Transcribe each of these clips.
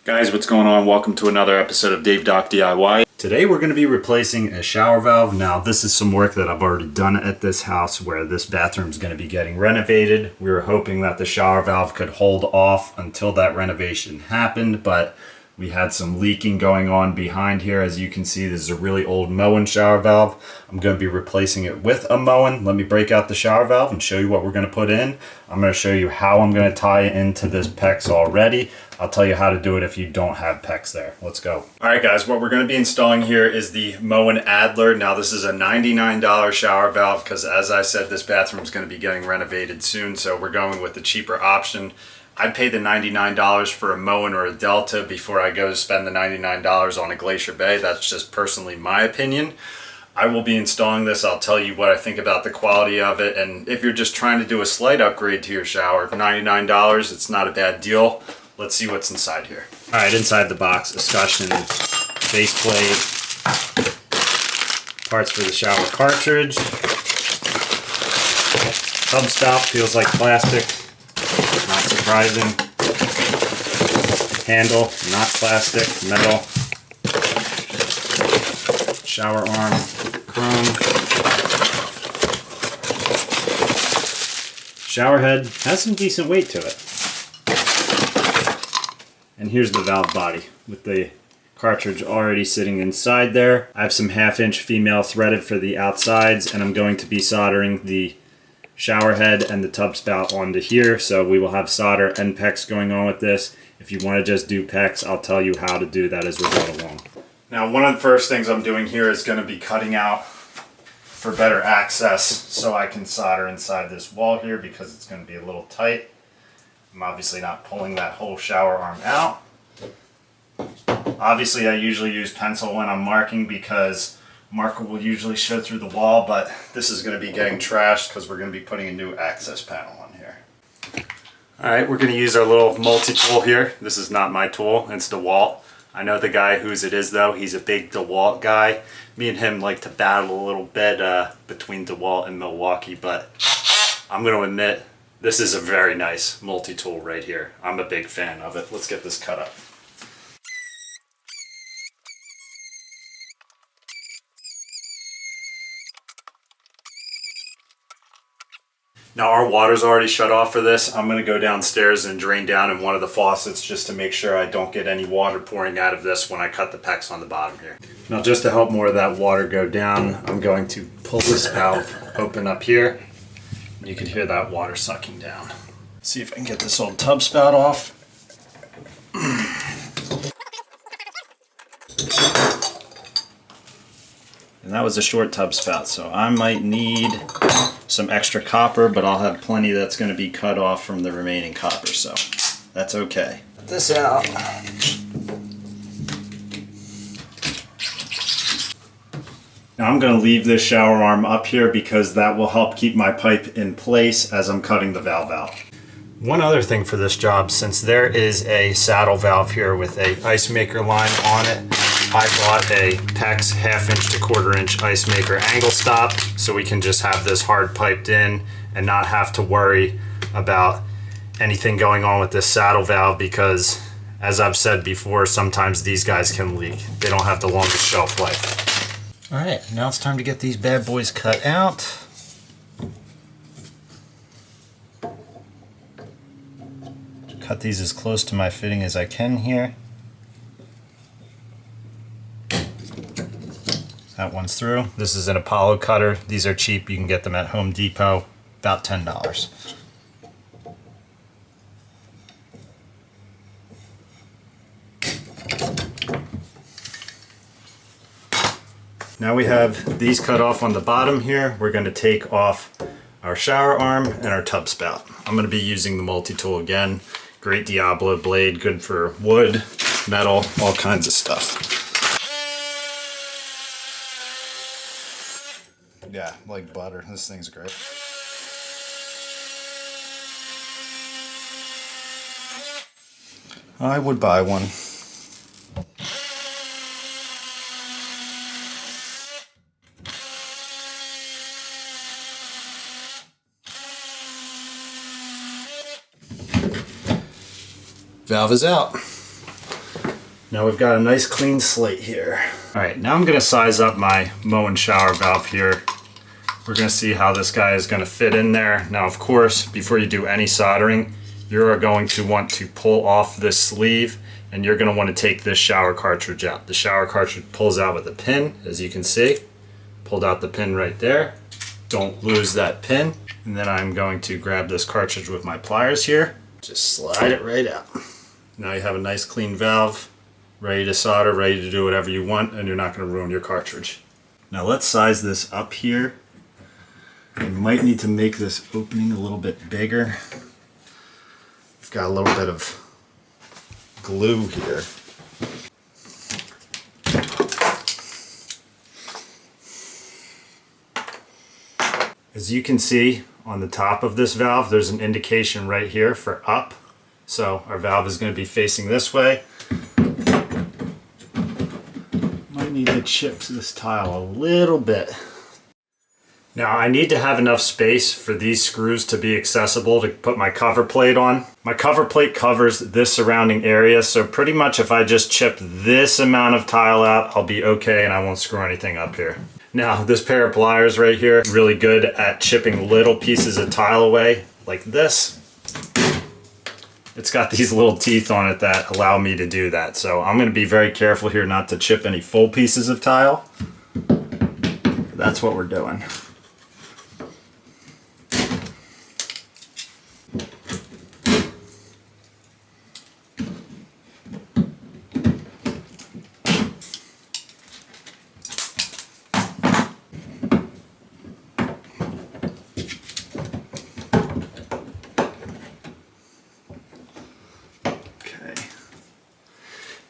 Guys, what's going on? Welcome to another episode of Dave Doc DIY. Today we're going to be replacing a shower valve. Now this is some work that I've already done at this house where this bathroom is going to be getting renovated. We were hoping that the shower valve could hold off until that renovation happened, but we had some leaking going on behind here. As you can see, this is a really old Moen shower valve. I'm going to be replacing it with a Moen. Let me break out the shower valve and show you what we're going to put in. I'm going to show you how I'm going to tie it into this PEX already. I'll tell you how to do it if you don't have PEX there. Let's go. All right, guys, what we're going to be installing here is the Moen Addler. Now, this is a $99 shower valve because, as I said, this bathroom is going to be getting renovated soon, so we're going with the cheaper option. I'd pay the $99 for a Moen or a Delta before I go spend the $99 on a Glacier Bay. That's just personally my opinion. I will be installing this. I'll tell you what I think about the quality of it. And if you're just trying to do a slight upgrade to your shower, $99, it's not a bad deal. Let's see what's inside here. All right, inside the box, escutcheon, base plate, parts for the shower cartridge, tub spout, feels like plastic. Not surprising. Handle, not plastic, metal. Shower arm, chrome. Shower head has some decent weight to it. And here's the valve body with the cartridge already sitting inside there. I have some 1/2-inch female threaded for the outsides, and I'm going to be soldering the shower head and the tub spout onto here, so we will have solder and PEX going on with this. If you want to just do PEX, I'll tell you how to do that as we go along. Now, one of the first things I'm doing here is going to be cutting out for better access so I can solder inside this wall here because it's going to be a little tight. I'm obviously not pulling that whole shower arm out. Obviously, I usually use pencil when I'm marking because marker will usually show through the wall, but this is going to be getting trashed because we're going to be putting a new access panel on here. Alright, we're going to use our little multi-tool here. This is not my tool, it's DeWalt. I know the guy whose it is though, he's a big DeWalt guy. Me and him like to battle a little bit between DeWalt and Milwaukee, but I'm going to admit, this is a very nice multi-tool right here. I'm a big fan of it. Let's get this cut up. Now our water's already shut off for this. I'm gonna go downstairs and drain down in one of the faucets just to make sure I don't get any water pouring out of this when I cut the PEX on the bottom here. Now, just to help more of that water go down, I'm going to pull this valve open up here. You can hear that water sucking down. See if I can get this old tub spout off. And that was a short tub spout, so I might need some extra copper, but I'll have plenty that's going to be cut off from the remaining copper, so that's okay. Put this out. Now I'm going to leave this shower arm up here because that will help keep my pipe in place as I'm cutting the valve out. One other thing for this job, since there is a saddle valve here with a ice maker line on it, I bought a PEX 1/2-inch to 1/4-inch ice maker angle stop so we can just have this hard piped in and not have to worry about anything going on with this saddle valve because, as I've said before, sometimes these guys can leak. They don't have the longest shelf life. All right, now it's time to get these bad boys cut out. Cut these as close to my fitting as I can here. That one's through. This is an Apollo cutter. These are cheap. You can get them at Home Depot, about $10. Now we have these cut off on the bottom here. We're going to take off our shower arm and our tub spout. I'm going to be using the multi-tool again. Great Diablo blade, good for wood, metal, all kinds of stuff. Yeah, like butter. This thing's great. I would buy one. Valve is out. Now we've got a nice clean slate here. All right, now I'm gonna size up my Moen shower valve here. We're gonna see how this guy is gonna fit in there. Now, of course, before you do any soldering, you are going to want to pull off this sleeve, and you're gonna wanna take this shower cartridge out. The shower cartridge pulls out with a pin, as you can see. Pulled out the pin right there. Don't lose that pin. And then I'm going to grab this cartridge with my pliers here. Just slide it right out. Now you have a nice clean valve, ready to solder, ready to do whatever you want, and you're not gonna ruin your cartridge. Now let's size this up here. You might need to make this opening a little bit bigger. We've got a little bit of glue here. As you can see on the top of this valve, there's an indication right here for up. So our valve is going to be facing this way. Might need to chip this tile a little bit. Now I need to have enough space for these screws to be accessible to put my cover plate on. My cover plate covers this surrounding area, so pretty much if I just chip this amount of tile out, I'll be okay and I won't screw anything up here. Now this pair of pliers right here, really good at chipping little pieces of tile away like this. It's got these little teeth on it that allow me to do that. So I'm going to be very careful here not to chip any full pieces of tile. That's what we're doing.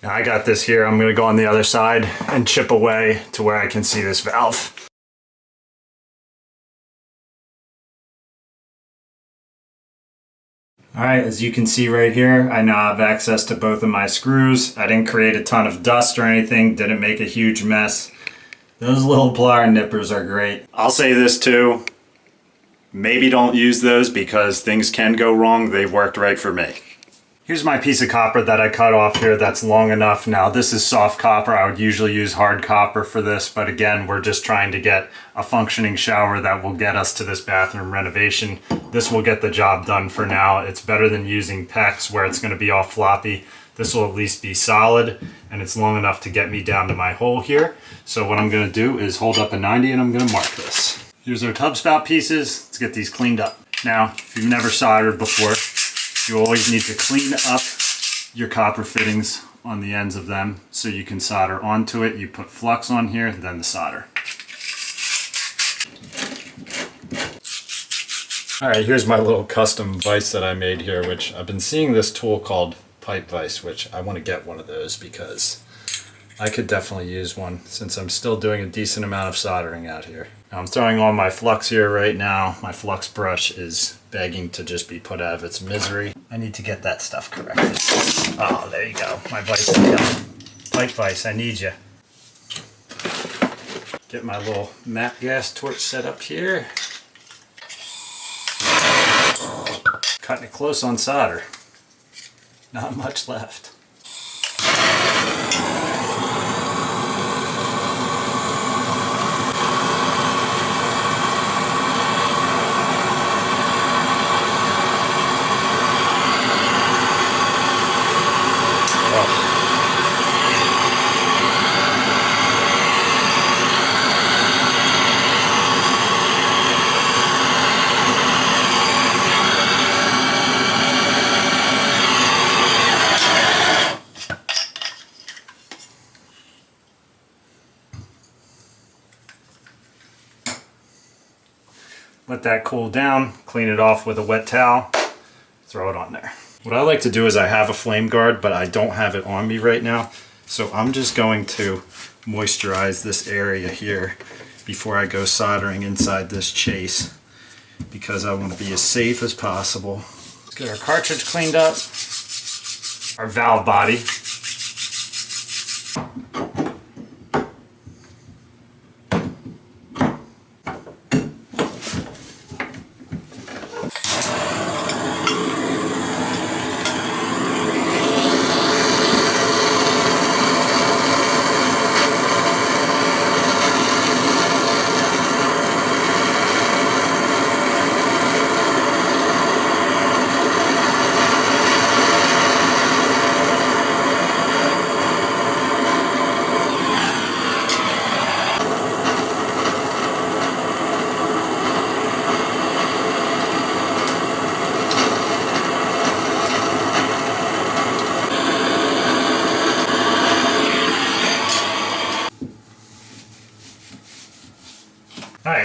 Now I got this here. I'm going to go on the other side and chip away to where I can see this valve. Alright, as you can see right here, I now have access to both of my screws. I didn't create a ton of dust or anything, didn't make a huge mess. Those little plier nippers are great. I'll say this too, maybe don't use those because things can go wrong. They worked right for me. Here's my piece of copper that I cut off here that's long enough. Now this is soft copper. I would usually use hard copper for this, but again, we're just trying to get a functioning shower that will get us to this bathroom renovation. This will get the job done for now. It's better than using PEX where it's going to be all floppy. This will at least be solid, and it's long enough to get me down to my hole here. So what I'm going to do is hold up a 90 and I'm going to mark this. Here's our tub spout pieces. Let's get these cleaned up. Now, if you've never soldered before, you always need to clean up your copper fittings on the ends of them so you can solder onto it. You put flux on here, then the solder. Alright, here's my little custom vise that I made here, which I've been seeing this tool called pipe vise, which I want to get one of those because I could definitely use one since I'm still doing a decent amount of soldering out here. Now I'm throwing on my flux here right now. My flux brush is begging to just be put out of its misery. I need to get that stuff corrected. Oh, there you go. My vise is done. Pipe vise, I need you. Get my little matte gas torch set up here. Cutting it close on solder. Not much left. Let that cool down, clean it off with a wet towel, throw it on there. What I like to do is I have a flame guard, but I don't have it on me right now. So I'm just going to moisturize this area here before I go soldering inside this chase because I want to be as safe as possible. Let's get our cartridge cleaned up, our valve body.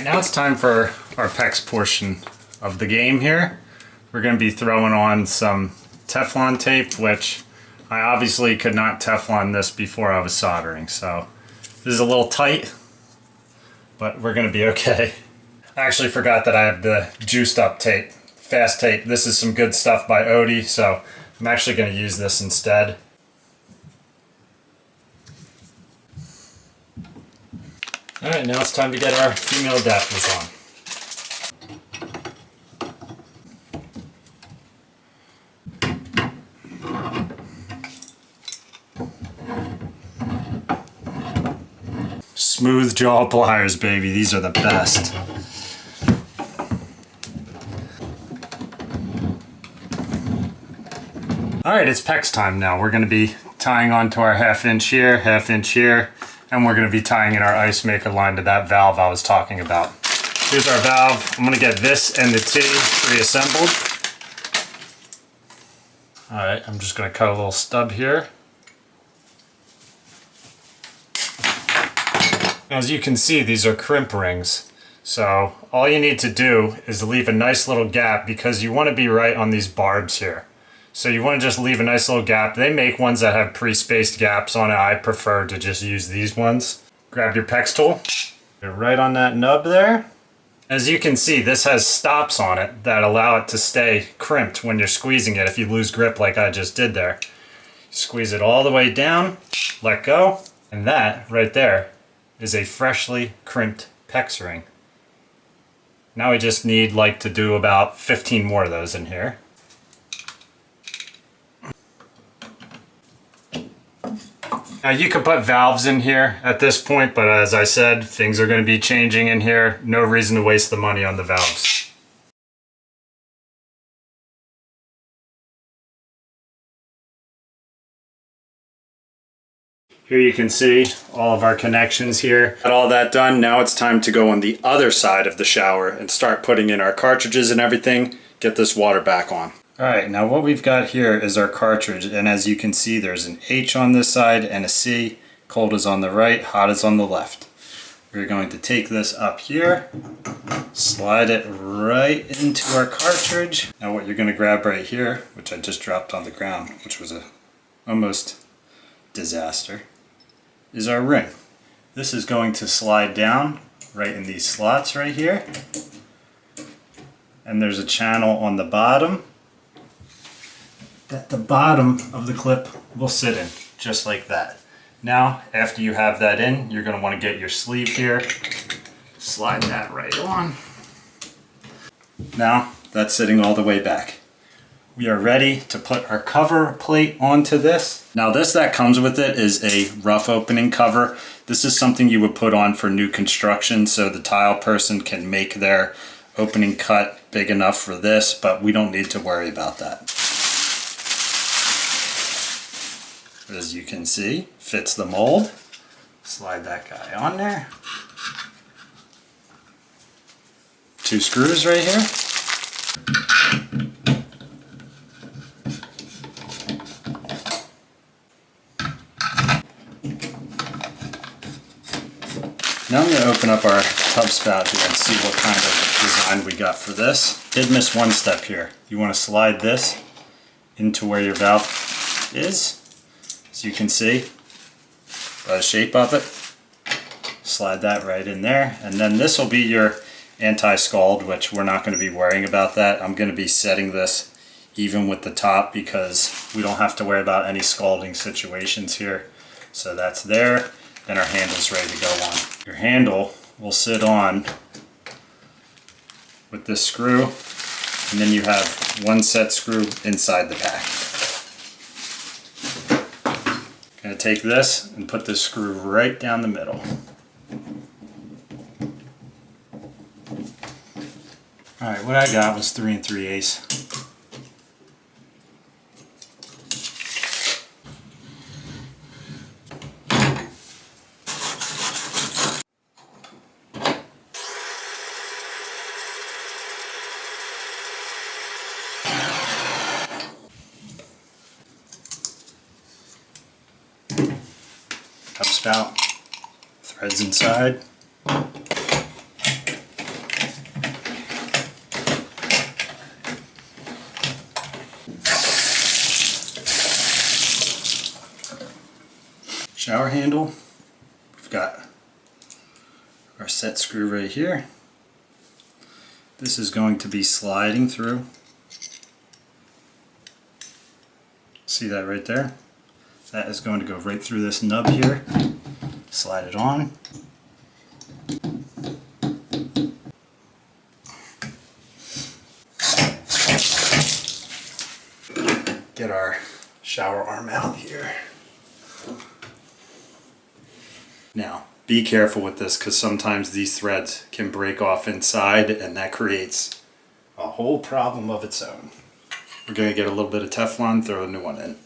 Alright, now it's time for our PEX portion of the game here. We're going to be throwing on some Teflon tape, which I obviously could not Teflon this before I was soldering, so this is a little tight, but we're going to be okay. I actually forgot that I have the juiced up tape, fast tape. This is some good stuff by Odie, so I'm actually going to use this instead. Alright, now it's time to get our female adapters on. Smooth jaw pliers, baby. These are the best. Alright, it's PEX time now. We're going to be tying onto our half inch here, and we're going to be tying in our ice maker line to that valve I was talking about. Here's our valve. I'm going to get this and the T reassembled. Alright, I'm just going to cut a little stub here. As you can see, these are crimp rings. So all you need to do is leave a nice little gap because you want to be right on these barbs here. So you want to just leave a nice little gap. They make ones that have pre-spaced gaps on it. I prefer to just use these ones. Grab your PEX tool. Get right on that nub there. As you can see, this has stops on it that allow it to stay crimped when you're squeezing it if you lose grip like I just did there. Squeeze it all the way down, let go, and that right there is a freshly crimped PEX ring. Now we just need to do about 15 more of those in here. Now you could put valves in here at this point, but as I said, things are going to be changing in here. No reason to waste the money on the valves. Here you can see all of our connections here. Got all that done. Now it's time to go on the other side of the shower and start putting in our cartridges and everything. Get this water back on. Alright, now what we've got here is our cartridge, and as you can see there's an H on this side and a C. Cold is on the right, hot is on the left. We're going to take this up here, slide it right into our cartridge. Now what you're going to grab right here, which I just dropped on the ground, which was a almost disaster, is our ring. This is going to slide down right in these slots right here. And there's a channel on the bottom that the bottom of the clip will sit in, just like that. Now, after you have that in, you're going to want to get your sleeve here, slide that right on. Now, that's sitting all the way back. We are ready to put our cover plate onto this. Now this that comes with it is a rough opening cover. This is something you would put on for new construction so the tile person can make their opening cut big enough for this, but we don't need to worry about that. As you can see, fits the mold. Slide that guy on there. 2 screws right here. Now I'm going to open up our tub spout here and see what kind of design we got for this. Did miss one step here. You want to slide this into where your valve is. As you can see, by the shape of it, slide that right in there. And then this will be your anti-scald, which we're not going to be worrying about that. I'm going to be setting this even with the top because we don't have to worry about any scalding situations here. So that's there. Then our handle's ready to go on. Your handle will sit on with this screw, and then you have one set screw inside the pack. I'm going to take this and put this screw right down the middle. Alright, what I got was 3 3/8. Tub spout, threads inside. shower handle. We've got our set screw right here. This is going to be sliding through. See that right there? That is going to go right through this nub here. Slide it on. Get our shower arm out here. Now, be careful with this because sometimes these threads can break off inside and that creates a whole problem of its own. We're going to get a little bit of Teflon, throw a new one in.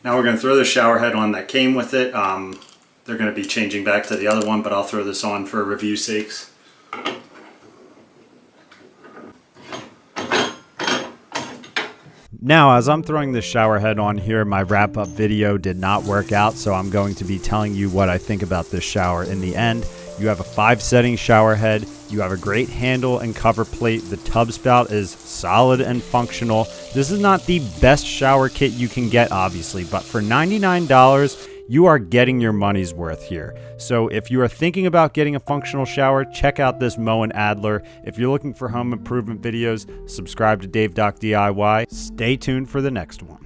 Now we're going to throw the shower head on that came with it. They're going to be changing back to the other one, but I'll throw this on for review sakes. Now, as I'm throwing this shower head on here, my wrap-up video did not work out, so I'm going to be telling you what I think about this shower in the end. You have a 5-setting shower head. You have a great handle and cover plate. The tub spout is solid and functional. This is not the best shower kit you can get, obviously, but for $99, you are getting your money's worth here. So if you are thinking about getting a functional shower, check out this Moen Addler. If you're looking for home improvement videos, subscribe to DaveDoc DIY. Stay tuned for the next one.